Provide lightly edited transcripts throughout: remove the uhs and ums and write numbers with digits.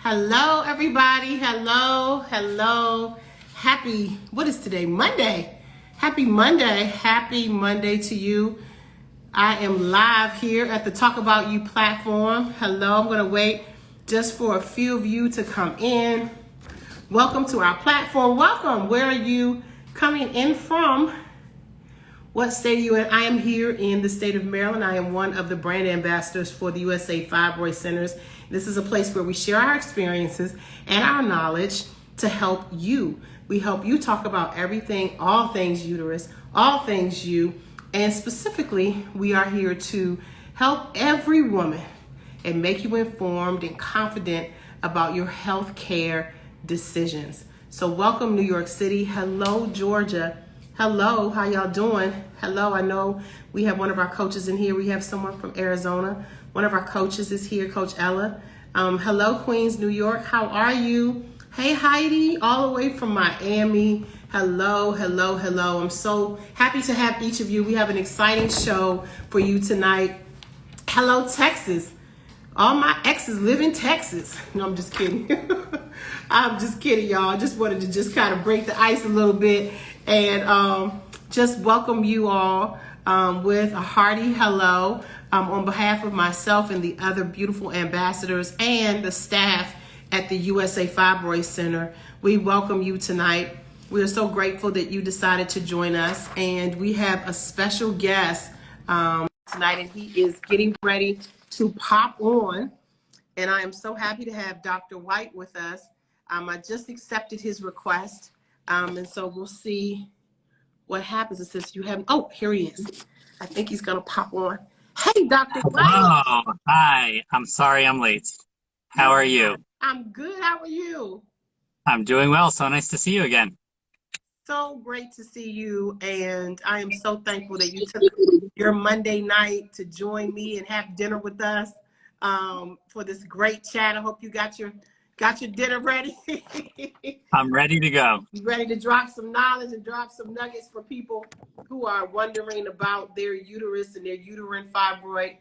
Hello, everybody. Hello, hello. What is today? Monday. Happy Monday. Happy Monday to you. I am live here at the Talk About You platform. Hello, I'm going to wait just for a few of you to come in. Welcome to our platform. Welcome. Where are you coming in from? What state are you in? I am here in the state of Maryland. I am one of the brand ambassadors for the USA Fibroid Centers. This is a place where we share our experiences and our knowledge to help you. We help you talk about everything, all things uterus, all things you, and specifically, we are here to help every woman and make you informed and confident about your health care decisions. So welcome, New York City. Hello, Georgia. Hello, how y'all doing? Hello, I know we have one of our coaches in here. We have someone from Arizona. One of our coaches is here, Coach Ella. Hello, Queens, New York. How are you? Hey, Heidi, all the way from Miami. Hello, hello, hello. I'm so happy to have each of you. We have an exciting show for you tonight. Hello, Texas. All my exes live in Texas. No, I'm just kidding. I'm just kidding, y'all. I just wanted to just kind of break the ice a little bit and just welcome you all with a hearty hello on behalf of myself and the other beautiful ambassadors and the staff at the USA Fibroid Center. We welcome you tonight. We are so grateful that you decided to join us, and we have a special guest tonight, and he is getting ready to pop on, and I am so happy to have Dr. White with us. I just accepted his request, and so we'll see what happens. It says you haven't, oh, here he is. I think he's gonna pop on. Hey, Dr. White. Hello, hi, I'm sorry I'm late. How are you? I'm good, how are you? I'm doing well, so nice to see you again. So great to see you, and I am so thankful that you took your Monday night to join me and have dinner with us for this great chat. I hope you got your dinner ready. I'm ready to go. You ready to drop some knowledge and drop some nuggets for people who are wondering about their uterus and their uterine fibroid,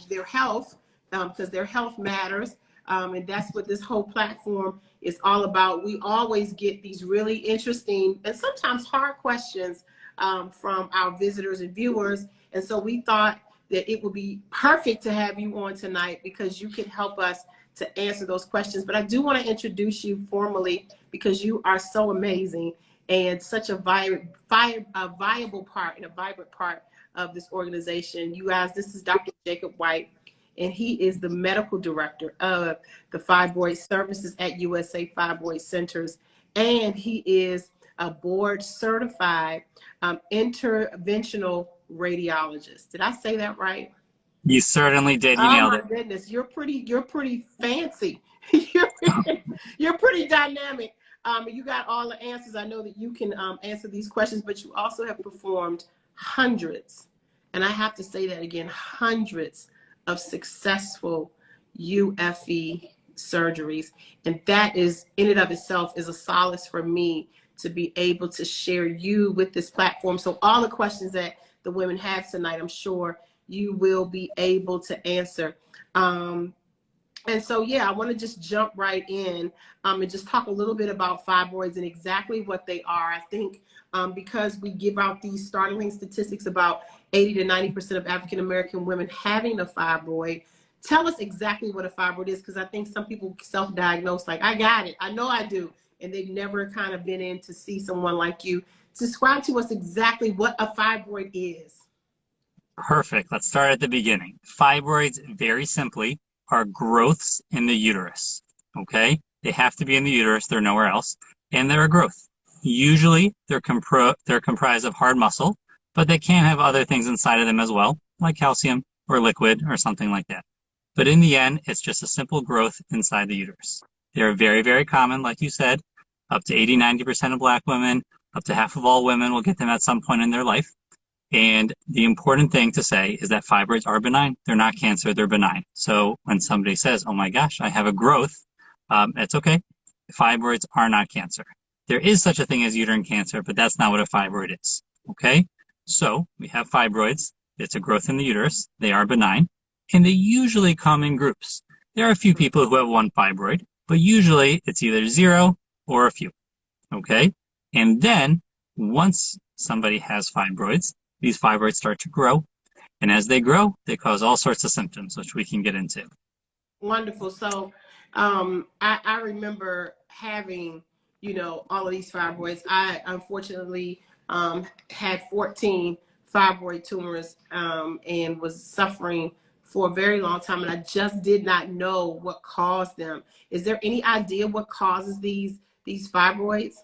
their health, because their health matters. And that's what this whole platform is all about. We always get these really interesting and sometimes hard questions from our visitors and viewers. And so we thought that it would be perfect to have you on tonight because you can help us to answer those questions. But I do want to introduce you formally because you are so amazing and such a viable part and a vibrant part of this organization. You guys, this is Dr. Jacob White, and he is the medical director of the fibroid services at USA Fibroid Centers. And he is a board certified interventional radiologist. Did I say that right? You certainly did. You nailed it. Oh my goodness, you're pretty fancy. You're pretty dynamic. You got all the answers. I know that you can answer these questions, but you also have performed hundreds, and I have to say that again, hundreds of successful UFE surgeries. And that is, in and of itself, is a solace for me to be able to share you with this platform. So all the questions that the women have tonight, I'm sure you will be able to answer. And so, yeah, I want to just jump right in and just talk a little bit about fibroids and exactly what they are. I think because we give out these startling statistics about 80 to 90% of African-American women having a fibroid. Tell us exactly what a fibroid is, because I think some people self-diagnose like, I got it, I know I do, and they've never kind of been in to see someone like you. Describe to us exactly what a fibroid is. Perfect. Let's start at the beginning. Fibroids, very simply, are growths in the uterus. Okay? They have to be in the uterus. They're nowhere else. And they're a growth. Usually, they're comprised of hard muscle, but they can have other things inside of them as well, like calcium or liquid or something like that. But in the end, it's just a simple growth inside the uterus. They're very, very common, like you said. Up to 80, 90% of Black women, up to half of all women will get them at some point in their life. And the important thing to say is that fibroids are benign. They're not cancer, they're benign. So when somebody says, oh my gosh, I have a growth, it's okay. Fibroids are not cancer. There is such a thing as uterine cancer, but that's not what a fibroid is, okay? So we have fibroids. It's a growth in the uterus. They are benign, and they usually come in groups. There are a few people who have one fibroid, but usually it's either 0 or a few, okay? And then once somebody has fibroids, these fibroids start to grow, and as they grow, they cause all sorts of symptoms, which we can get into. Wonderful. So I remember having, all of these fibroids. I unfortunately had 14 fibroid tumors and was suffering for a very long time. And I just did not know what caused them. Is there any idea what causes these fibroids?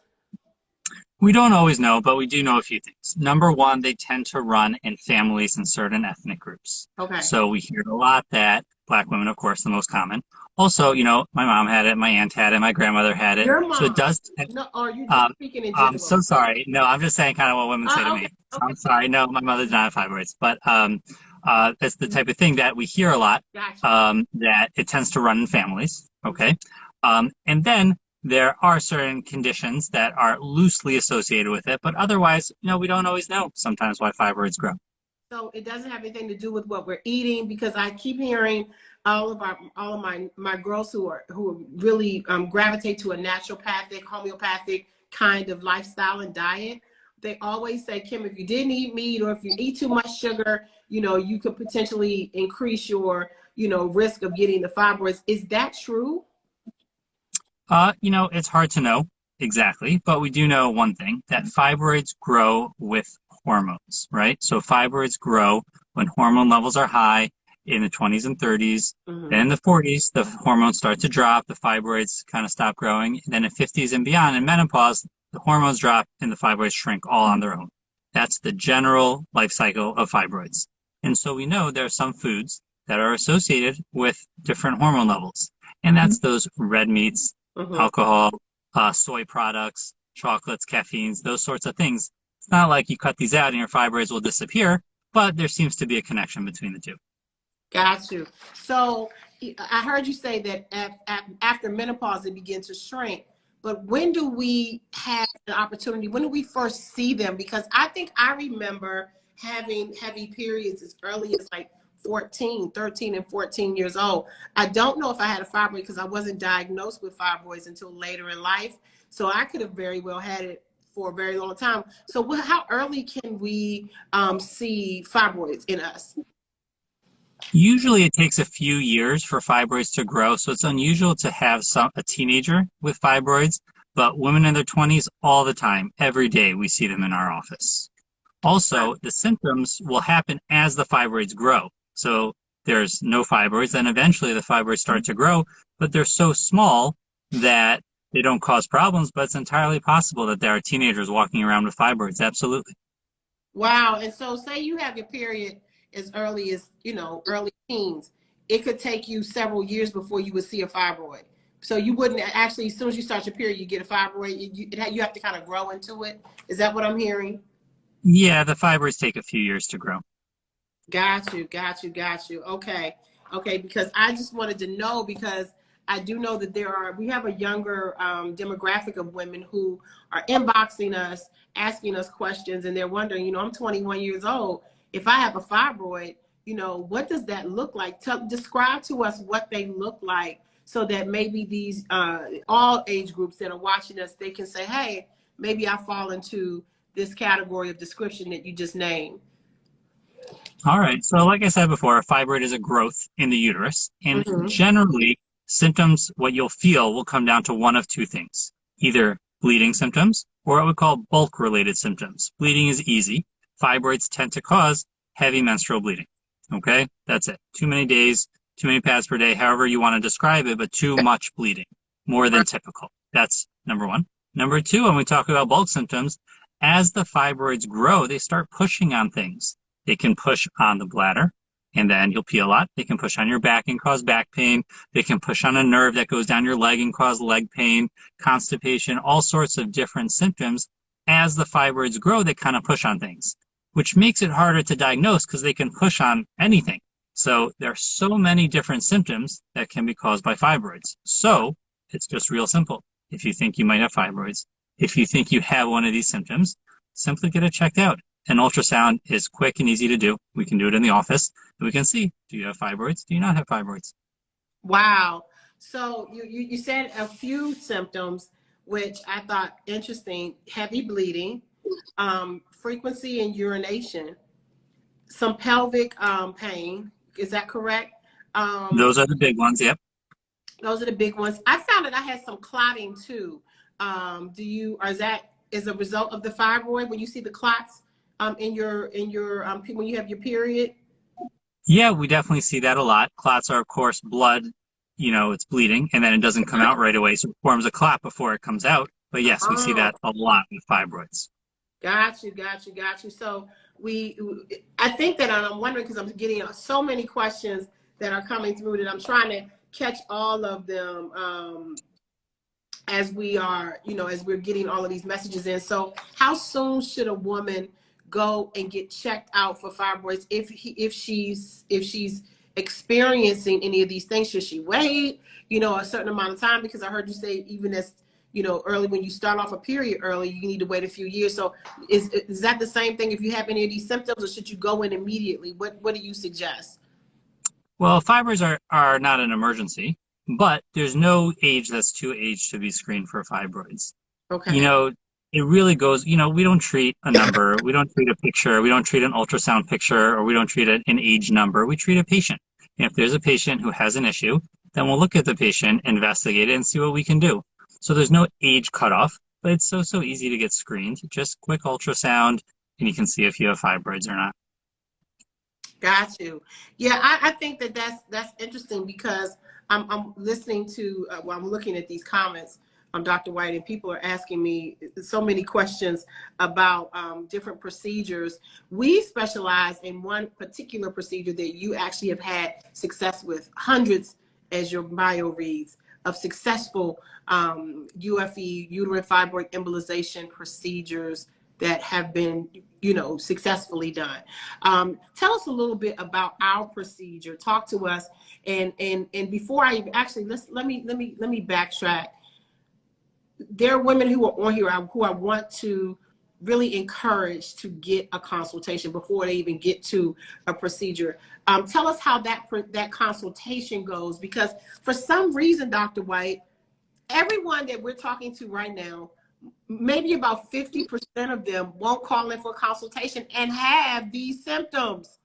We don't always know, but we do know a few things. Number one, they tend to run in families and certain ethnic groups. Okay. So we hear a lot that Black women, of course, the most common. Also, my mom had it, my aunt had it, my grandmother had it. Your mom? So it does. No, or you just speaking in general? I'm so sorry. No, I'm just saying kind of what women say to Okay. me. So I'm sorry. No, my mother did not have fibroids, but that's the type of thing that we hear a lot. Gotcha. That it tends to run in families. Okay, and then there are certain conditions that are loosely associated with it, but otherwise, we don't always know sometimes why fibroids grow. So it doesn't have anything to do with what we're eating, because I keep hearing all of my girls who really gravitate to a naturopathic, homeopathic kind of lifestyle and diet. They always say, Kim, if you didn't eat meat or if you eat too much sugar, you could potentially increase your, risk of getting the fibroids. Is that true? It's hard to know exactly, but we do know one thing, that fibroids grow with hormones, right? So fibroids grow when hormone levels are high in the 20s and 30s. Mm-hmm. Then in the 40s, the hormones start to drop, the fibroids kind of stop growing. And then in 50s and beyond, in menopause, the hormones drop and the fibroids shrink all on their own. That's the general life cycle of fibroids. And so we know there are some foods that are associated with different hormone levels. And that's those red meats, alcohol, soy products, chocolates, caffeines, those sorts of things. It's not like you cut these out and your fibroids will disappear, but there seems to be a connection between the two. Got you. So I heard you say that after menopause, they begin to shrink. But when do we have an opportunity? When do we first see them? Because I think I remember having heavy periods as early as like 13 and 14 years old. I don't know if I had a fibroid because I wasn't diagnosed with fibroids until later in life. So I could have very well had it for a very long time. So how early can we see fibroids in us? Usually it takes a few years for fibroids to grow, so it's unusual to have a teenager with fibroids, but women in their 20s all the time, every day we see them in our office. Also, the symptoms will happen as the fibroids grow. So there's no fibroids, then eventually the fibroids start to grow, but they're so small that they don't cause problems, but it's entirely possible that there are teenagers walking around with fibroids, absolutely. Wow. And so say you have your period as early as, early teens, it could take you several years before you would see a fibroid. So you wouldn't actually, as soon as you start your period, you get a fibroid, you have to kind of grow into it. Is that what I'm hearing? Yeah, the fibroids take a few years to grow. Got you. Okay, because I just wanted to know, because I do know that we have a younger demographic of women who are inboxing us, asking us questions, and they're wondering, I'm 21 years old. If I have a fibroid, what does that look like? Describe to us what they look like, so that maybe these all age groups that are watching us, they can say, hey, maybe I fall into this category of description that you just named. All right. So like I said before, a fibroid is a growth in the uterus. And generally, symptoms, what you'll feel, will come down to one of two things. Either bleeding symptoms or what we call bulk-related symptoms. Bleeding is easy. Fibroids tend to cause heavy menstrual bleeding. Okay? That's it. Too many days, too many pads per day, however you want to describe it, but too much bleeding, more than typical. That's number one. Number two, when we talk about bulk symptoms, as the fibroids grow, they start pushing on things. They can push on the bladder, and then you'll pee a lot. They can push on your back and cause back pain. They can push on a nerve that goes down your leg and cause leg pain, constipation, all sorts of different symptoms. As the fibroids grow, they kind of push on things, which makes it harder to diagnose because they can push on anything. So there are so many different symptoms that can be caused by fibroids. So it's just real simple. If you think you might have fibroids, if you think you have one of these symptoms, simply get it checked out. An ultrasound is quick and easy to do. We can do it in the office. We can see, do you have fibroids? Do you not have fibroids? Wow. So you said a few symptoms, which I thought interesting: heavy bleeding, frequency in urination, some pelvic pain. Is that correct? Um, Those are the big ones. Yep. those are the big ones. I found that I had some clotting too. Or is that as a result of the fibroid when you see the clots in your when you have your period? Yeah, we definitely see that a lot. Clots are, of course, blood, it's bleeding, and then it doesn't come out right away, so it forms a clot before it comes out. But yes, we see Oh, that a lot with fibroids. got you. So we, I think that I'm wondering because I'm getting so many questions that are coming through that I'm trying to catch all of them. As we are, as we're getting all of these messages in. So how soon should a woman go and get checked out for fibroids if she's experiencing any of these things? Should she wait, a certain amount of time? Because I heard you say even as, early when you start off a period early, you need to wait a few years. So is that the same thing if you have any of these symptoms, or should you go in immediately? What do you suggest? Well, fibroids are not an emergency, but there's no age that's too aged to be screened for fibroids. Okay. It really goes, we don't treat a number, we don't treat a picture, we don't treat an ultrasound picture, or we don't treat an age number. We treat a patient. And if there's a patient who has an issue, then we'll look at the patient, investigate it, and see what we can do. So there's no age cutoff, but it's so easy to get screened. Just quick ultrasound, and you can see if you have fibroids or not. Got you. Yeah, I think that's interesting because I'm listening to I'm looking at these comments on Dr. White, and people are asking me so many questions about different procedures. We specialize in one particular procedure that you actually have had success with, hundreds, as your bio reads, of successful UFE, uterine fibroid embolization procedures that have been, successfully done. Tell us a little bit about our procedure. Talk to us, and before I actually let me backtrack. There are women who are on here who I want to really encourage to get a consultation before they even get to a procedure. Tell us how that consultation goes, because for some reason, Dr. White, everyone that we're talking to right now, maybe about 50% of them won't call in for a consultation and have these symptoms.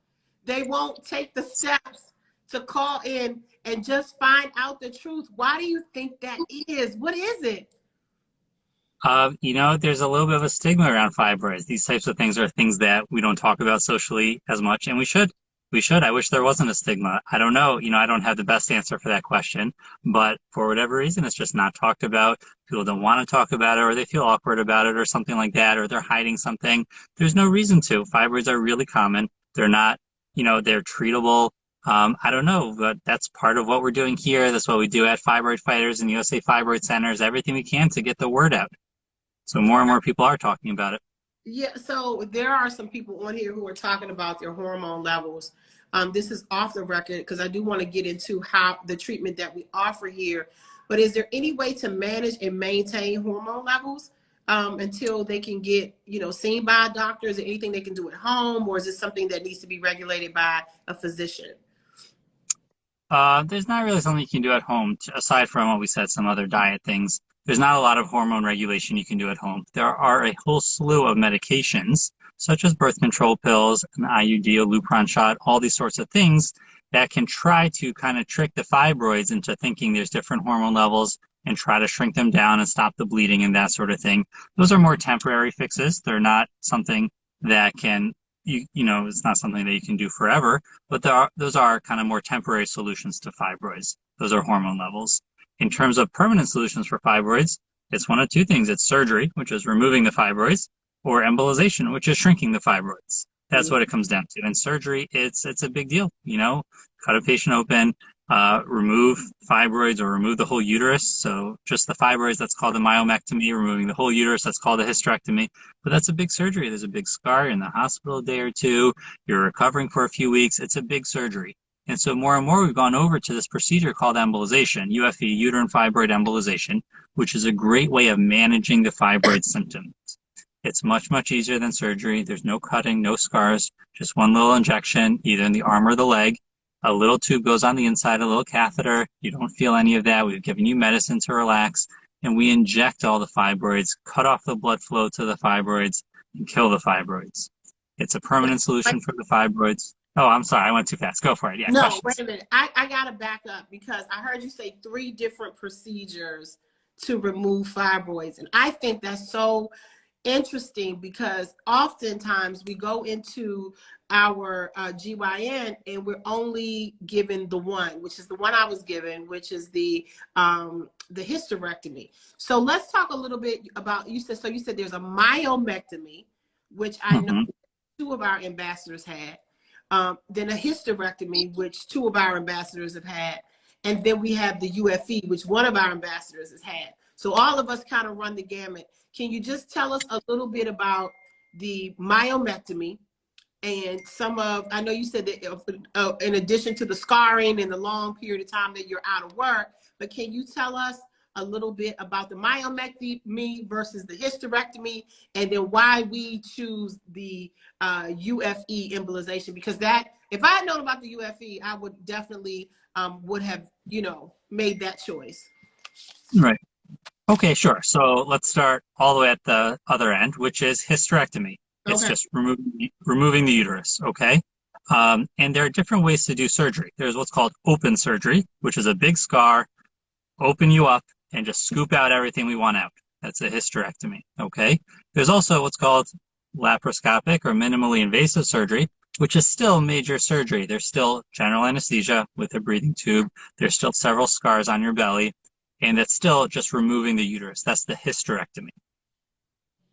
They won't take the steps to call in and just find out the truth. Why do you think that is? What is it? There's a little bit of a stigma around fibroids. These types of things are things that we don't talk about socially as much, and we should. We should. I wish there wasn't a stigma. I don't know. I don't have the best answer for that question, but for whatever reason, it's just not talked about. People don't want to talk about it, or they feel awkward about it, or something like that, or they're hiding something. There's no reason to. Fibroids are really common. They're not, they're treatable. I don't know, but that's part of what we're doing here. That's what we do at Fibroid Fighters and USA Fibroid Centers, everything we can to get the word out. So more and more people are talking about it. Yeah, so there are some people on here who are talking about their hormone levels. This is off the record because I do want to get into how the treatment that we offer here. But is there any way to manage and maintain hormone levels until they can get, seen by a doctor? Is there anything they can do at home, or is it something that needs to be regulated by a physician? There's not really something you can do at home, aside from what we said, some other diet things. There's not a lot of hormone regulation you can do at home. There are a whole slew of medications, such as birth control pills, an IUD, a Lupron shot, all these sorts of things that can try to kind of trick the fibroids into thinking there's different hormone levels and try to shrink them down and stop the bleeding and that sort of thing. Those are more temporary fixes. They're not something that can, it's not something that you can do forever, but those are kind of more temporary solutions to fibroids. Those are hormone levels. In terms of permanent solutions for fibroids, it's one of two things. It's surgery, which is removing the fibroids, or embolization, which is shrinking the fibroids. That's what it comes down to. And surgery, it's a big deal. Cut a patient open, remove fibroids or remove the whole uterus. So just the fibroids, that's called a myomectomy. Removing the whole uterus, that's called a hysterectomy. But that's a big surgery. There's a big scar in the hospital a day or two. You're recovering for a few weeks. It's a big surgery. And so more and more we've gone over to this procedure called embolization, UFE, uterine fibroid embolization, which is a great way of managing the fibroid symptoms. It's much, much easier than surgery. There's no cutting, no scars, just one little injection, either in the arm or the leg. A little tube goes on the inside, a little catheter. You don't feel any of that. We've given you medicine to relax, and we inject all the fibroids, cut off the blood flow to the fibroids, and kill the fibroids. It's a permanent solution for the fibroids. Oh, I'm sorry. I went too fast. Go for it. Yeah, No, questions. wait a minute. I got to back up because I heard you say 3 different procedures to remove fibroids. And I think that's so interesting because oftentimes we go into our GYN and we're only given the one, which is the one I was given, which is the hysterectomy. So let's talk a little bit about, you said there's a myomectomy, which I know 2 of our ambassadors had. Then a hysterectomy, which 2 of our ambassadors have had. And then we have the UFE, which 1 of our ambassadors has had. So all of us kind of run the gamut. Can you just tell us a little bit about the myomectomy and some of, I know you said that in addition to the scarring and the long period of time that you're out of work, but can you tell us a little bit about the myomectomy versus the hysterectomy, and then why we choose the UFE embolization? Because that, if I had known about the UFE, I would definitely would have, you know, made that choice. Right. Okay, sure. So let's start all the way at the other end, which is hysterectomy. It's just removing the uterus, okay? And there are different ways to do surgery. There's what's called open surgery, which is a big scar, open you up, and just scoop out everything we want out. That's a hysterectomy, okay? There's also what's called laparoscopic or minimally invasive surgery, which is still major surgery. There's still general anesthesia with a breathing tube. There's still several scars on your belly, and it's still just removing the uterus. That's the hysterectomy.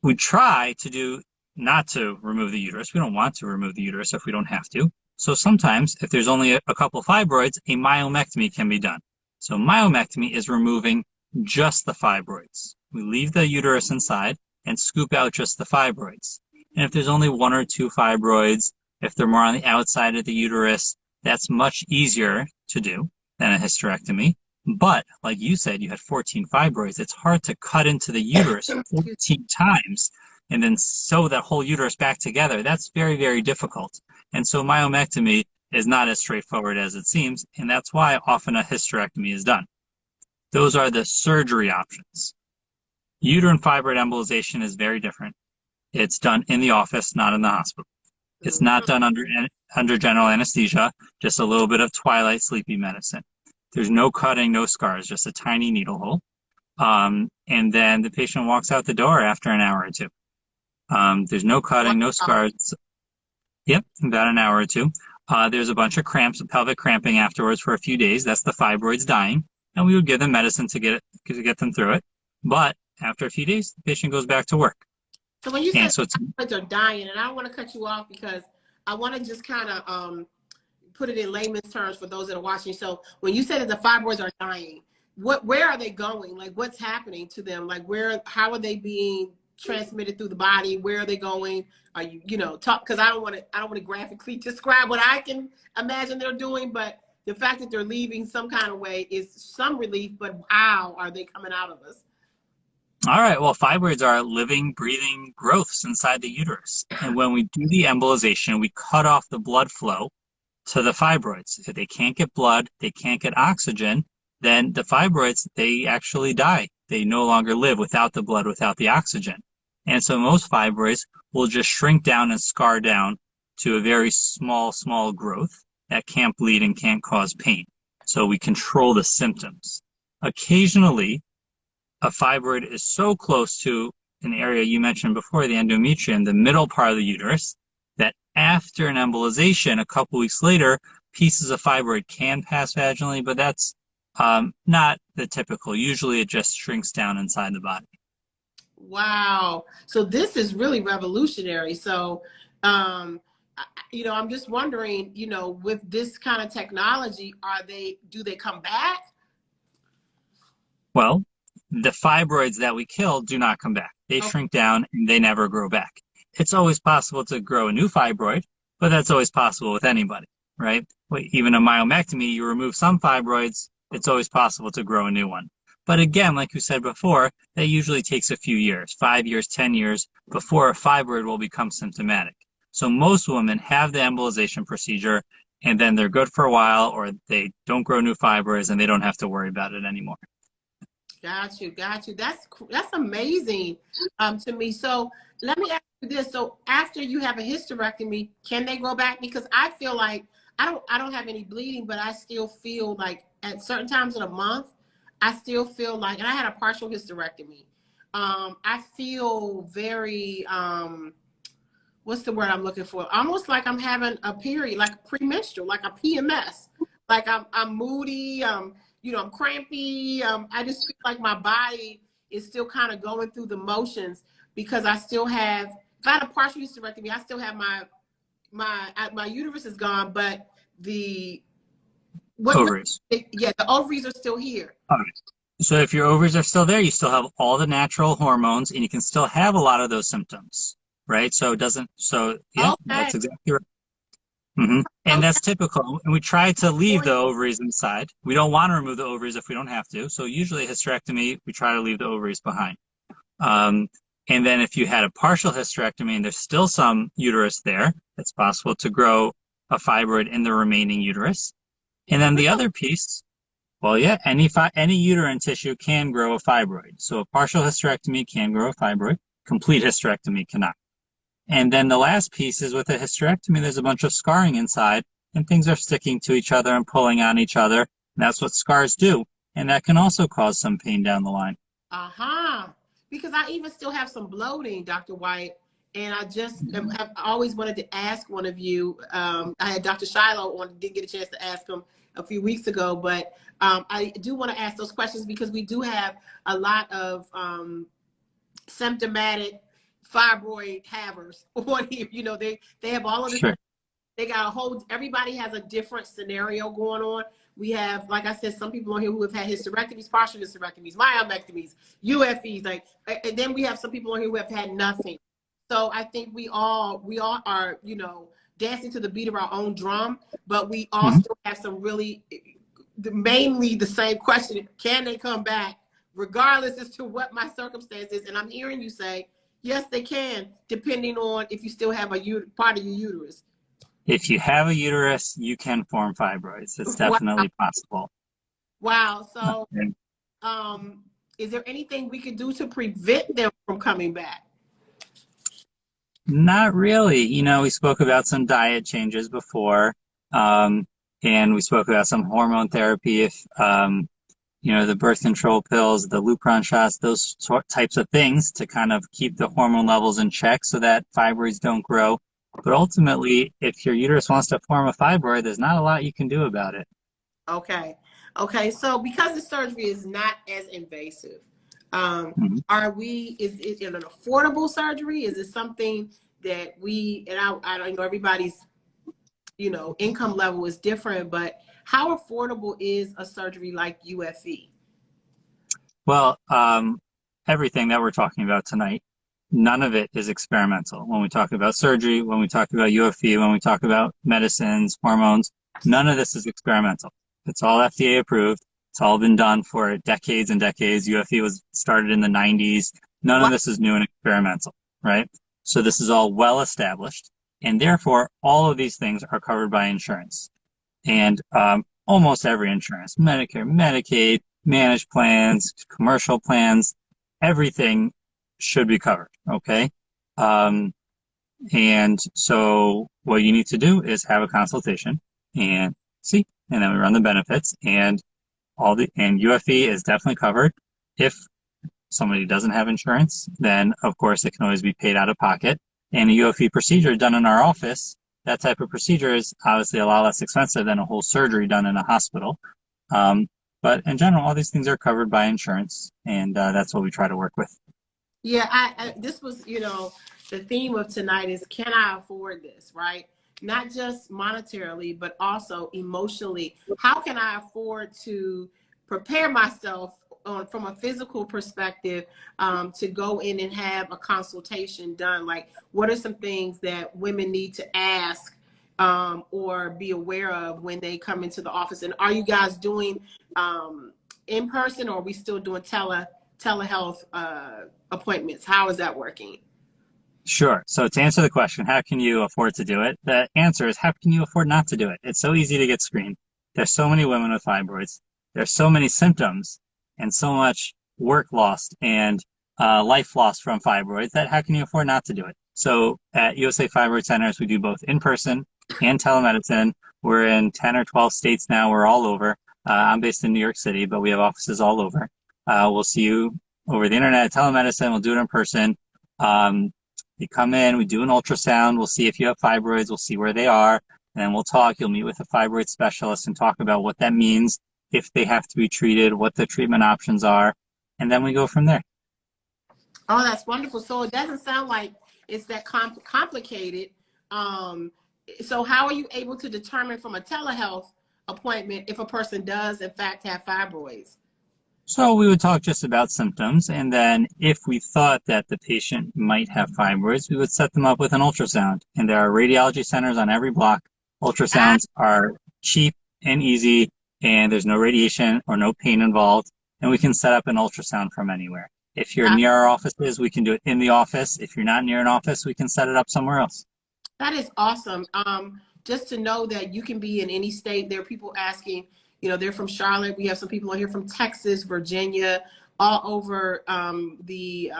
We try to do not to remove the uterus. We don't want to remove the uterus if we don't have to. So sometimes, if there's only a couple fibroids, a myomectomy can be done. So myomectomy is removing just the fibroids. We leave the uterus inside and scoop out just the fibroids. And if there's only 1 or 2 fibroids, if they're more on the outside of the uterus, that's much easier to do than a hysterectomy. But like you said, you had 14 fibroids. It's hard to cut into the uterus 14 times and then sew that whole uterus back together. That's very, very difficult. And so myomectomy is not as straightforward as it seems, and that's why often a hysterectomy is done. Those are the surgery options. Uterine fibroid embolization is very different. It's done in the office, not in the hospital. It's not done under general anesthesia, just a little bit of twilight sleepy medicine. There's no cutting, no scars, just a tiny needle hole. And then the patient walks out the door after an hour or 2. There's no cutting, no scars. Yep, about an hour or 2. There's a bunch of cramps, pelvic cramping afterwards for a few days. That's the fibroids dying. And we would give them medicine to get them through it. But after a few days, the patient goes back to work. So when you say fibroids are dying, and I don't want to cut you off because I want to just kind of put it in layman's terms for those that are watching. So when you say that the fibroids are dying, where are they going? Like, what's happening to them? Like, how are they being transmitted through the body? Where are they going? Are you know, talk, because I don't want to graphically describe what I can imagine they're doing, but the fact that they're leaving some kind of way is some relief, but how are they coming out of us? All right, well, fibroids are living, breathing growths inside the uterus. And when we do the embolization, we cut off the blood flow to the fibroids. If they can't get blood, they can't get oxygen, then the fibroids, they actually die. They no longer live without the blood, without the oxygen. And so most fibroids will just shrink down and scar down to a very small growth that can't bleed and can't cause pain. So we control the symptoms. Occasionally, a fibroid is so close to an area you mentioned before, the endometrium, the middle part of the uterus, that after an embolization, a couple weeks later, pieces of fibroid can pass vaginally, but that's not the typical. Usually it just shrinks down inside the body. Wow. So this is really revolutionary. So, you know, I'm just wondering, you know, with this kind of technology, do they come back? Well, the fibroids that we kill do not come back. They shrink down and they never grow back. It's always possible to grow a new fibroid, but that's always possible with anybody, right? Even a myomectomy, you remove some fibroids, it's always possible to grow a new one. But again, like we said before, that usually takes a few years, 5 years, 10 years, before a fibroid will become symptomatic. So most women have the embolization procedure and then they're good for a while, or they don't grow new fibroids and they don't have to worry about it anymore. Got you, got you. That's amazing to me. So let me ask you this. So after you have a hysterectomy, can they go back? Because I feel like I don't have any bleeding, but I still feel like at certain times of the month, I still feel like, and I had a partial hysterectomy. I feel very what's the word I'm looking for? Almost like I'm having a period, like premenstrual, like a PMS. Like I'm moody. You know, I'm crampy. I just feel like my body is still kind of going through the motions because I still have. If I had a partial hysterectomy, I still have my uterus is gone, but the Ovaries. yeah, the ovaries are still here. All right. So if your ovaries are still there, you still have all the natural hormones, and you can still have a lot of those symptoms, right? So it doesn't. So yeah, Okay. that's exactly right. Mm-hmm. And that's typical. And we try to leave the ovaries inside. We don't want to remove the ovaries if we don't have to. So usually a hysterectomy, we try to leave the ovaries behind. And then if you had a partial hysterectomy and there's still some uterus there, it's possible to grow a fibroid in the remaining uterus. And then the other piece, well, yeah, any uterine tissue can grow a fibroid. So a partial hysterectomy can grow a fibroid. Complete hysterectomy cannot. And then the last piece is with a hysterectomy, there's a bunch of scarring inside, and things are sticking to each other and pulling on each other. And that's what scars do. And that can also cause some pain down the line. Uh-huh. Because I even still have some bloating, Dr. White. And I've always wanted to ask one of you. I had Dr. Shiloh on, didn't get a chance to ask him a few weeks ago, but I do want to ask those questions because we do have a lot of symptomatic fibroid havers on here. You know, they have all of this. Sure. They got everybody has a different scenario going on. We have, like I said, some people on here who have had hysterectomies, partial hysterectomies, myomectomies, UFEs, and then we have some people on here who have had nothing. So I think we all are, you know, dancing to the beat of our own drum, but we all still have some really, mainly the same question: can they come back, regardless as to what my circumstance is? And I'm hearing you say, yes, they can, depending on if you still have a part of your uterus. If you have a uterus, you can form fibroids. It's definitely possible. Wow. So, is there anything we could do to prevent them from coming back? Not really. You know, we spoke about some diet changes before, and we spoke about some hormone therapy. If, you know, the birth control pills, the Lupron shots, those types of things to kind of keep the hormone levels in check so that fibroids don't grow. But ultimately, if your uterus wants to form a fibroid, there's not a lot you can do about it. Okay. Okay. So because the surgery is not as invasive, is it an affordable surgery? Is it something that I don't know, everybody's, you know, income level is different, but how affordable is a surgery like UFE? Well, everything that we're talking about tonight, none of it is experimental. When we talk about surgery, when we talk about UFE, when we talk about medicines, hormones, none of this is experimental. It's all FDA approved. It's all been done for decades and decades. UFE was started in the 90s. None of this is new and experimental, right? So this is all well established. And therefore, all of these things are covered by insurance. And almost every insurance, Medicare, Medicaid, managed plans, commercial plans, everything should be covered, okay? And so what you need to do is have a consultation and see, and then we run the benefits, and UFE is definitely covered. If somebody doesn't have insurance, then of course it can always be paid out of pocket. And a UFE procedure done in our office, that type of procedure is obviously a lot less expensive than a whole surgery done in a hospital. But in general, all these things are covered by insurance, and that's what we try to work with. Yeah, this was, you know, the theme of tonight is, can I afford this, right? Not just monetarily, but also emotionally. How can I afford to prepare myself from a physical perspective to go in and have a consultation done? Like, what are some things that women need to ask or be aware of when they come into the office? And are you guys doing in person, or are we still doing telehealth appointments? How is that working? Sure. So to answer the question, how can you afford to do it? The answer is, how can you afford not to do it? It's so easy to get screened. There's so many women with fibroids. There's so many symptoms and so much work lost and life lost from fibroids that how can you afford not to do it? So at USA Fibroid Centers, we do both in-person and telemedicine. We're in 10 or 12 states now. We're all over. I'm based in New York City, but we have offices all over. We'll see you over the internet, telemedicine. We'll do it in person. You come in, we do an ultrasound, we'll see if you have fibroids, we'll see where they are, and then we'll talk. You'll meet with a fibroid specialist and talk about what that means, if they have to be treated, what the treatment options are, and then we go from there. Oh, that's wonderful. So it doesn't sound like it's that complicated. So how are you able to determine from a telehealth appointment if a person does in fact have fibroids? So we would talk just about symptoms, and then if we thought that the patient might have fibroids, we would set them up with an ultrasound. And there are radiology centers on every block. Ultrasounds are cheap and easy, and there's no radiation or no pain involved, and we can set up an ultrasound from anywhere. If you're near our offices, we can do it in the office. If you're not near an office, we can set it up somewhere else. That is awesome. Just to know that you can be in any state. There are people asking, you know, they're from Charlotte. We have some people here from Texas, Virginia, all over the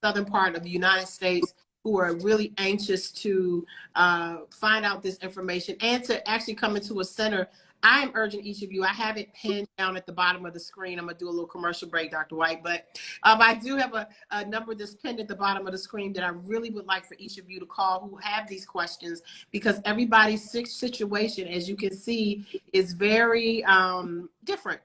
southern part of the United States who are really anxious to find out this information and to actually come into a center. I am urging each of you. I have it pinned down at the bottom of the screen. I'm going to do a little commercial break, Dr. White, but I do have a number that's pinned at the bottom of the screen that I really would like for each of you to call who have these questions, because everybody's situation, as you can see, is very different.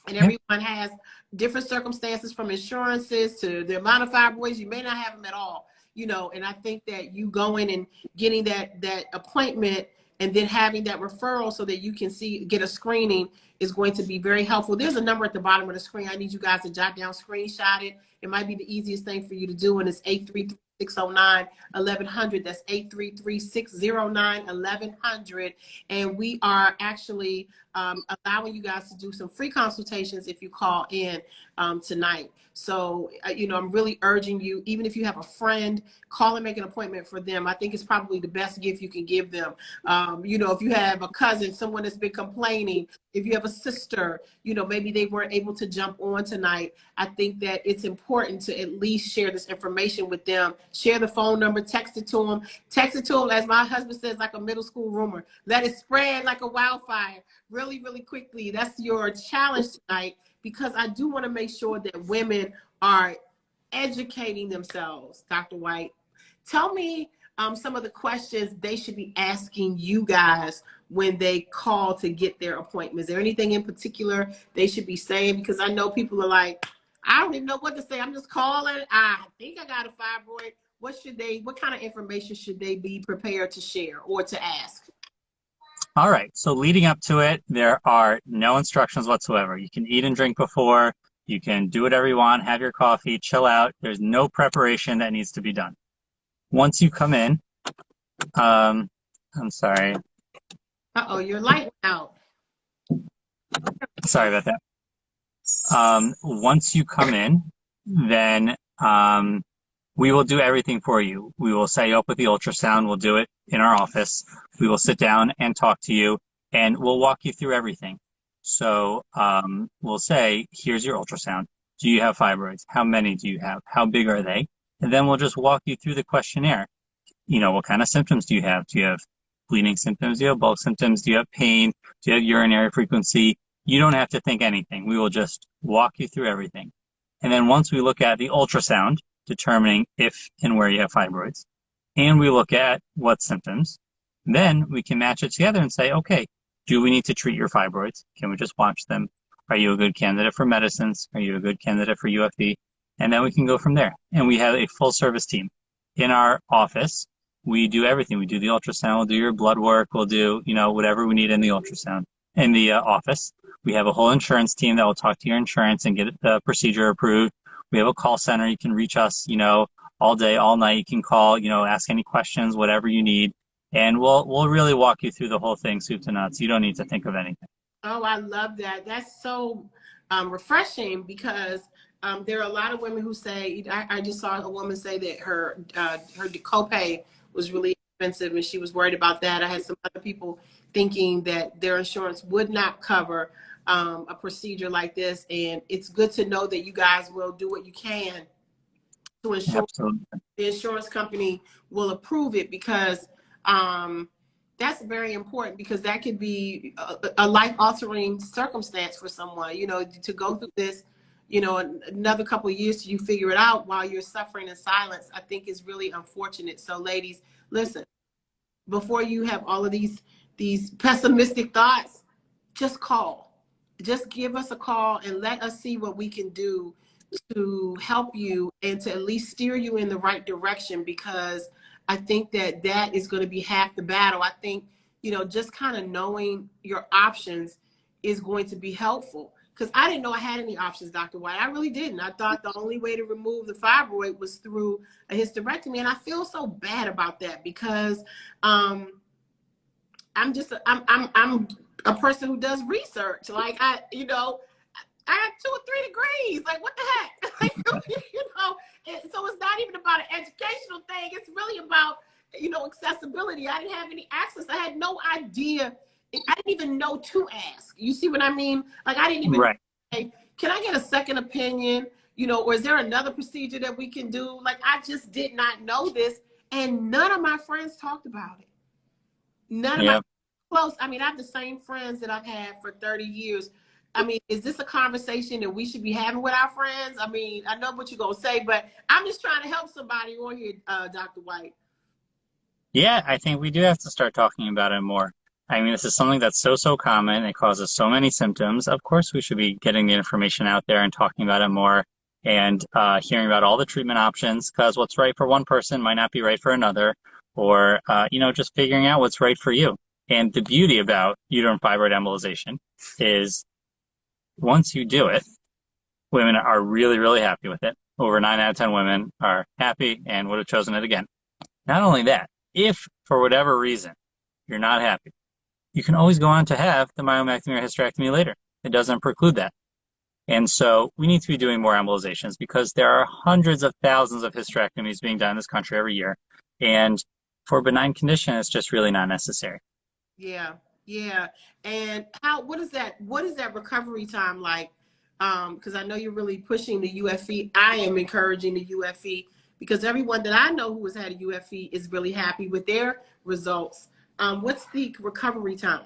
And everyone has different circumstances, from insurances to the amount of fibroids. You may not have them at all, you know, and I think that you going and getting that appointment and then having that referral so that you can get a screening is going to be very helpful. There's a number at the bottom of the screen. I need you guys to jot down, screenshot it. It might be the easiest thing for you to do, and it's 833-609-1100. That's 833-609-1100. And we are actually allowing you guys to do some free consultations if you call in tonight. So, you know, I'm really urging you, even if you have a friend, call and make an appointment for them. I think it's probably the best gift you can give them. You know, if you have a cousin, someone that's been complaining, if you have a sister, you know, maybe they weren't able to jump on tonight, I think that it's important to at least share this information with them. Share the phone number, text it to them. Text it to them, as my husband says, like a middle school rumor. Let it spread like a wildfire really, really quickly. That's your challenge tonight, because I do want to make sure that women are educating themselves. Dr. White, tell me some of the questions they should be asking you guys when they call to get their appointment. Is there anything in particular they should be saying? Because I know people are like, I don't even know what to say. I'm just calling. I think I got a fibroid. What kind of information should they be prepared to share or to ask? All right, so leading up to it, there are no instructions whatsoever. You can eat and drink before, you can do whatever you want, have your coffee, chill out. There's no preparation that needs to be done. Once you come in, I'm sorry. Uh-oh, your light went out. Sorry about that. Once you come in, then we will do everything for you. We will set you up with the ultrasound. We'll do it in our office. We will sit down and talk to you, and we'll walk you through everything. So we'll say, here's your ultrasound. Do you have fibroids? How many do you have? How big are they? And then we'll just walk you through the questionnaire. You know, what kind of symptoms do you have? Do you have bleeding symptoms? Do you have bulk symptoms? Do you have pain? Do you have urinary frequency? You don't have to think anything. We will just walk you through everything. And then once we look at the ultrasound, determining if and where you have fibroids, and we look at what symptoms, then we can match it together and say, okay, do we need to treat your fibroids? Can we just watch them? Are you a good candidate for medicines? Are you a good candidate for UFB? And then we can go from there. And we have a full service team. In our office, we do everything. We do the ultrasound, we'll do your blood work, we'll do, you know, whatever we need in the ultrasound. In the office, we have a whole insurance team that will talk to your insurance and get the procedure approved. We have a call center. You can reach us, you know, all day, all night. You can call, you know, ask any questions, whatever you need. And we'll really walk you through the whole thing, soup to nuts. You don't need to think of anything. Oh, I love that. That's so refreshing, because there are a lot of women who say, I just saw a woman say that her copay was really expensive and she was worried about that. I had some other people thinking that their insurance would not cover a procedure like this. And it's good to know that you guys will do what you can to ensure Absolutely. the insurance company will approve it, because that's very important, because that could be a life-altering circumstance for someone, you know, to go through this, you know, another couple of years till you figure it out while you're suffering in silence, I think is really unfortunate. So ladies, listen, before you have all of these pessimistic thoughts, just call. Just give us a call and let us see what we can do to help you and to at least steer you in the right direction, because I think that that is going to be half the battle. I think, you know, just kind of knowing your options is going to be helpful, because I didn't know I had any options, Dr. White. I really didn't. I thought the only way to remove the fibroid was through a hysterectomy, and I feel so bad about that, because I'm a person who does research. Like, you know, I have 2 or 3 degrees. Like, what the heck? You know, so it's not even about an educational thing. It's really about, you know, accessibility. I didn't have any access. I had no idea. I didn't even know to ask. You see what I mean? Like, I didn't even say, can I get a second opinion? You know, or is there another procedure that we can do? Like, I just did not know this. And none of my friends talked about it. None of my close. I mean, I have the same friends that I've had for 30 years. I mean, is this a conversation that we should be having with our friends? I mean, I know what you're going to say, but I'm just trying to help somebody on here, Dr. White. Yeah, I think we do have to start talking about it more. I mean, this is something that's so common. It causes so many symptoms. Of course, we should be getting the information out there and talking about it more, and hearing about all the treatment options, because what's right for one person might not be right for another, or, you know, just figuring out what's right for you. And the beauty about uterine fibroid embolization is once you do it, women are really happy with it. Over 9 out of 10 women are happy and would have chosen it again. Not only that, if for whatever reason you're not happy, you can always go on to have the myomectomy or hysterectomy later. It doesn't preclude that. And so we need to be doing more embolizations, because there are hundreds of thousands of hysterectomies being done in this country every year. And for a benign condition, it's just really not necessary. Yeah. And what is that recovery time like? Because I know you're really pushing the UFE. I am encouraging the UFE, because everyone that I know who has had a UFE is really happy with their results. What's the recovery time?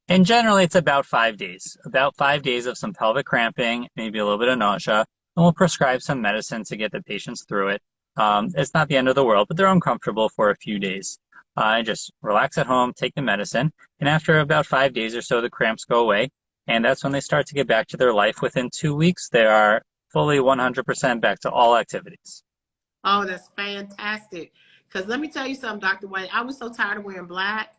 And generally, it's about 5 days. About 5 days of some pelvic cramping, maybe a little bit of nausea, and we'll prescribe some medicine to get the patients through it. It's not the end of the world, but they're uncomfortable for a few days. Just relax at home, take the medicine, and after about 5 days or so, the cramps go away, and that's when they start to get back to their life. Within 2 weeks, they are fully 100% back to all activities. Oh, that's fantastic. Because let me tell you something, Dr. White, I was so tired of wearing black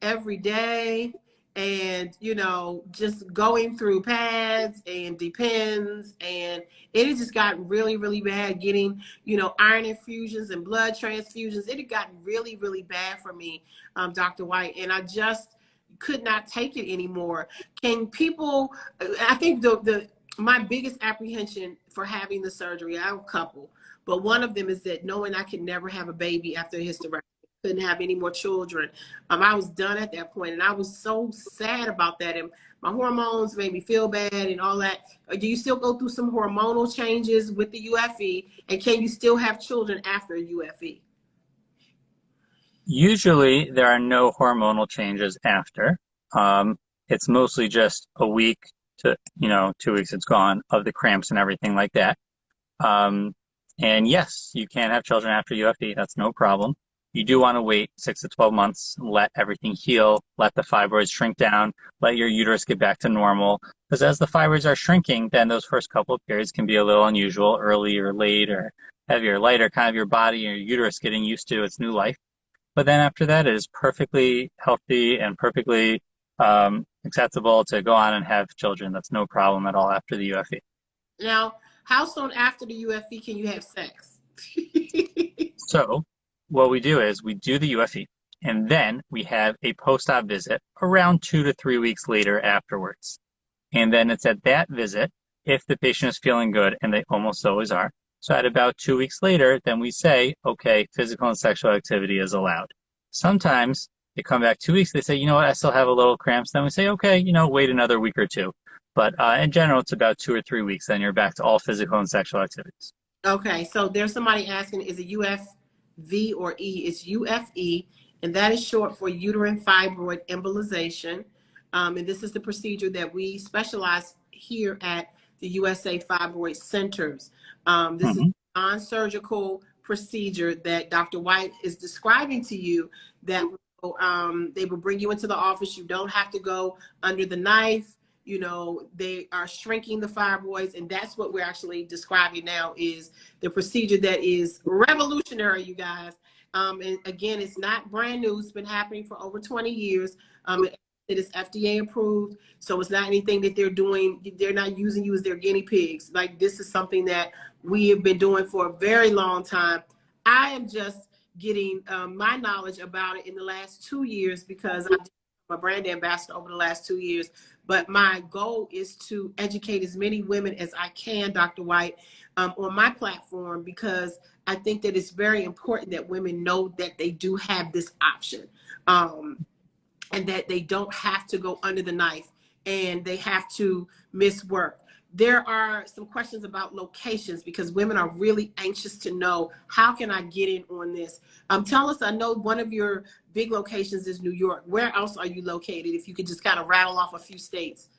every day, and, you know, just going through pads and depends, and it had just gotten really bad, getting, you know, iron infusions and blood transfusions. It had gotten really bad for me, Dr. White, and I just could not take it anymore. Can people, I think my biggest apprehension for having the surgery, I have a couple, but one of them is that knowing I could never have a baby after a hysterectomy. Couldn't have any more children. I was done at that point, and I was so sad about that, and my hormones made me feel bad and all that. Do you still go through some hormonal changes with the UFE, and can you still have children after a UFE? Usually there are no hormonal changes after. It's mostly just a week to, 2 weeks it's gone of the cramps and everything like that. And yes, you can have children after UFE. That's no problem. You do want to wait 6 to 12 months, let everything heal, let the fibroids shrink down, let your uterus get back to normal. Because as the fibroids are shrinking, then those first couple of periods can be a little unusual, early or late or heavy or light, or kind of your body and your uterus getting used to its new life. But then after that, it is perfectly healthy and perfectly acceptable to go on and have children. That's no problem at all after the UFE. Now, how soon after the UFE can you have sex? So what we do is we do the UFE, and then we have a post-op visit around 2 to 3 weeks later afterwards. And then it's at that visit, if the patient is feeling good, and they almost always are. So at about 2 weeks later, then we say, okay, physical and sexual activity is allowed. Sometimes they come back 2 weeks, they say, you know what, I still have a little cramps. Then we say, okay, wait another week or two. But in general, it's about 2 or 3 weeks. Then you're back to all physical and sexual activities. Okay, so there's somebody asking, is it UFV or E? It's UFE, and that is short for uterine fibroid embolization. And this is the procedure that we specialize here at the USA Fibroid Centers. This is a non-surgical procedure that Dr. White is describing to you that they will bring you into the office. You don't have to go under the knife. They are shrinking the fibroids, and that's what we're actually describing now is the procedure that is revolutionary, you guys. And again, it's not brand new. It's been happening for over 20 years. It is FDA approved, so it's not anything that they're doing. They're not using you as their guinea pigs. Like, this is something that we have been doing for a very long time. I am just getting my knowledge about it in the last 2 years because I'm a brand ambassador over the last 2 years. But my goal is to educate as many women as I can, Dr. White, on my platform, because I think that it's very important that women know that they do have this option, and that they don't have to go under the knife and they have to miss work. There are some questions about locations because women are really anxious to know, how can I get in on this? Tell us, I know one of your big locations is New York. Where else are you located? If you could just kind of rattle off a few states.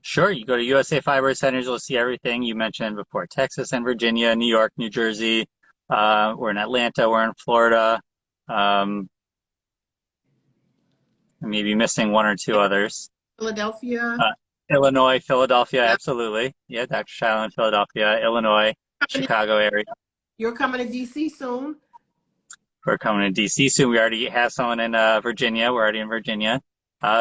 Sure, you go to USA Fibroid Centers, you'll see everything you mentioned before: Texas and Virginia, New York, New Jersey. We're in Atlanta, we're in Florida. Maybe missing one or two others. Philadelphia. Illinois, Philadelphia, absolutely. Yeah, Dr. Shiloh in Philadelphia, Illinois, Chicago area. You're coming to DC soon. We're coming to DC soon. We already have someone in Virginia. We're already in Virginia.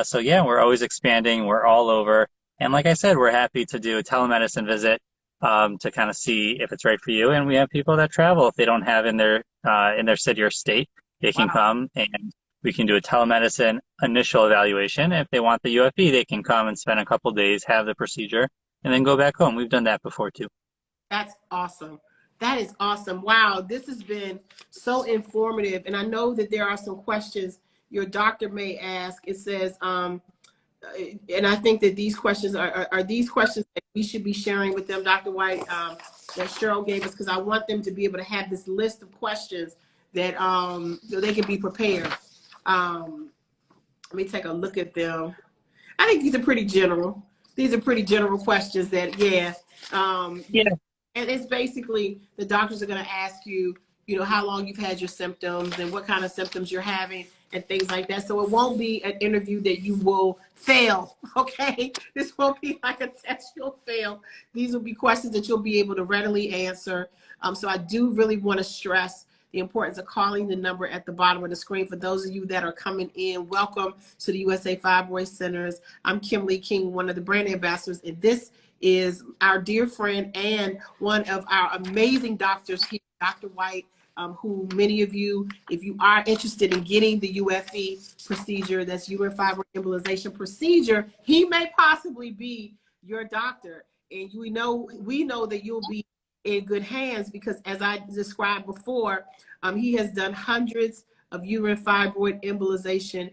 So yeah, we're always expanding. We're all over. And like I said, we're happy to do a telemedicine visit to kind of see if it's right for you. And we have people that travel. If they don't have in their city or state, they can come and we can do a telemedicine initial evaluation. If they want the UFE, they can come and spend a couple days, have the procedure, and then go back home. We've done that before too. That's awesome. That is awesome. Wow, this has been so informative. And I know that there are some questions your doctor may ask. It says, and I think that these questions are these questions that we should be sharing with them, Dr. White, that Cheryl gave us, because I want them to be able to have this list of questions that so they can be prepared. Let me take a look at them. I think these are pretty general. These are pretty general questions that, yeah. And it's basically the doctors are going to ask you, how long you've had your symptoms and what kind of symptoms you're having and things like that. So it won't be an interview that you will fail, okay? This won't be like a test you'll fail. These will be questions that you'll be able to readily answer. So I do really want to stress the importance of calling the number at the bottom of the screen. For those of you that are coming in, welcome to the USA Fibroid Centers. I'm Kimberly King, one of the brand ambassadors, and this is our dear friend and one of our amazing doctors here, Dr. White, who many of you, if you are interested in getting the UFE procedure, that's uterine fibroid embolization procedure, he may possibly be your doctor. And we know that you'll be in good hands because, as I described before, he has done hundreds of uterine fibroid embolization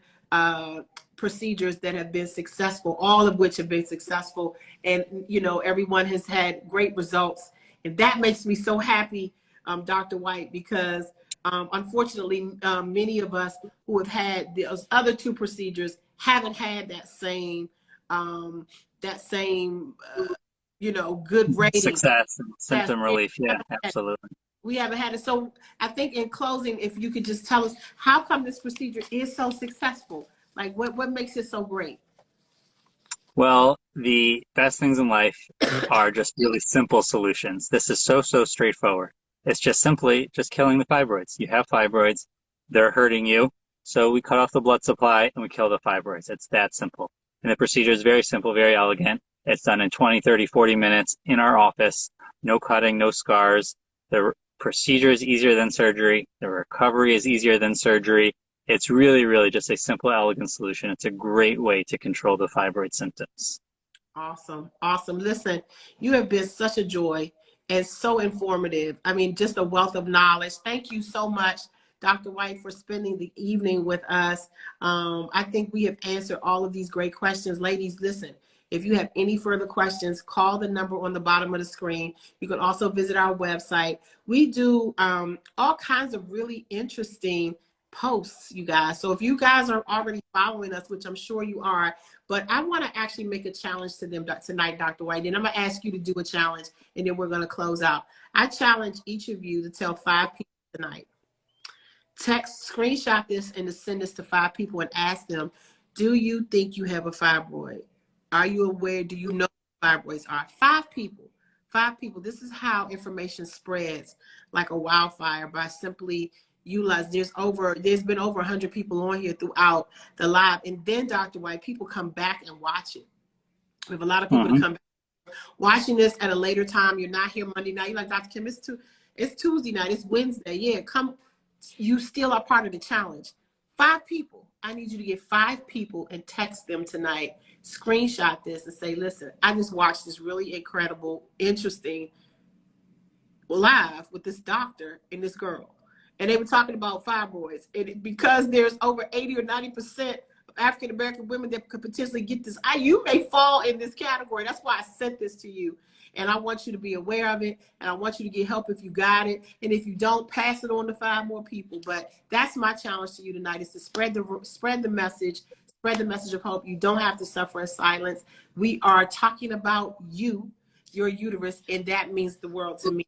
procedures that have been successful, all of which have been successful. And, everyone has had great results. And that makes me so happy, Dr. White, because unfortunately, many of us who have had those other two procedures haven't had that same good rating. Success and symptom relief. Yeah, absolutely. We haven't had it. So I think in closing, if you could just tell us, how come this procedure is so successful? Like, what makes it so great? Well, the best things in life are just really simple solutions. This is so straightforward. It's just simply killing the fibroids. You have fibroids, they're hurting you. So we cut off the blood supply and we kill the fibroids. It's that simple. And the procedure is very simple, very elegant. It's done in 20, 30, 40 minutes in our office. No cutting, no scars. The procedure is easier than surgery. The recovery is easier than surgery. It's really just a simple, elegant solution. It's a great way to control the fibroid symptoms. Awesome. Awesome. Listen, you have been such a joy and so informative. I mean, just a wealth of knowledge. Thank you so much, Dr. White, for spending the evening with us. I think we have answered all of these great questions. Ladies, listen, if you have any further questions, call the number on the bottom of the screen. You can also visit our website. We do all kinds of really interesting posts, you guys. So if you guys are already following us, which I'm sure you are, but I want to actually make a challenge to them tonight, Dr. White. And I'm going to ask you to do a challenge, and then we're going to close out. I challenge each of you to tell 5 people tonight. Screenshot this and to send this to 5 people and ask them, do you think you have a fibroid? Are you aware? Do you know what fibroids are? 5 people. 5 people. This is how information spreads like a wildfire by simply utilize. There's been over 100 people on here throughout the live, and then Dr. White, people come back and watch it. We have a lot of people to come back watching this at a later time. You're not here Monday night. You're like, Dr. Kim, it's Tuesday night, it's Wednesday. Yeah, come. You still are part of the challenge. 5 people. I need you to get 5 people and text them tonight. Screenshot this and say, listen, I just watched this really incredible, interesting live with this doctor and this girl. And they were talking about fibroids. And because there's over 80 or 90% of African-American women that could potentially get this, you may fall in this category. That's why I sent this to you. And I want you to be aware of it. And I want you to get help if you got it. And if you don't, pass it on to 5 more people. But that's my challenge to you tonight, is to spread the message, spread the message of hope. You don't have to suffer in silence. We are talking about you, your uterus, and that means the world to me.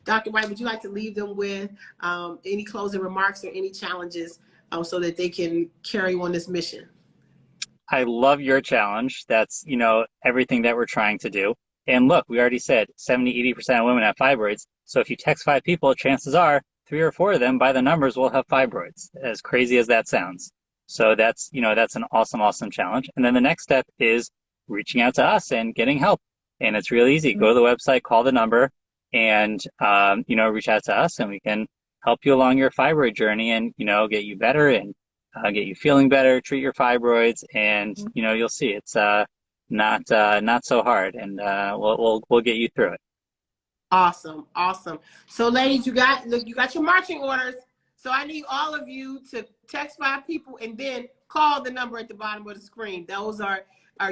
Dr. White, would you like to leave them with any closing remarks or any challenges so that they can carry on this mission? I love your challenge. That's, everything that we're trying to do. And look, we already said 70–80% of women have fibroids. So if you text 5 people, chances are 3 or 4 of them, by the numbers, will have fibroids, as crazy as that sounds. So that's an awesome, awesome challenge. And then the next step is reaching out to us and getting help. And it's really easy. Go to the website, call the number, and reach out to us, and we can help you along your fibroid journey and get you better and get you feeling better, treat your fibroids, and you'll see it's not so hard, and we'll get you through it. Awesome. So ladies, you got your marching orders. So I need all of you to text 5 people and then call the number at the bottom of the screen. Those are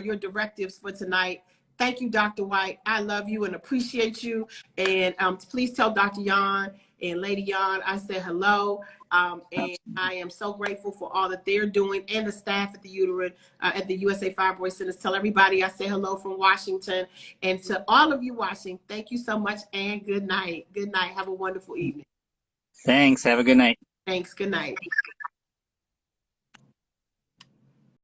your directives for tonight. Thank you, Dr. White. I love you and appreciate you. And please tell Dr. Yan and Lady Yan I said hello. And I am so grateful for all that they're doing, and the staff at the at the USA Fibroid Centers. Tell everybody I say hello from Washington. And to all of you watching, thank you so much and good night. Good night. Have a wonderful evening. Thanks. Have a good night. Thanks. Good night.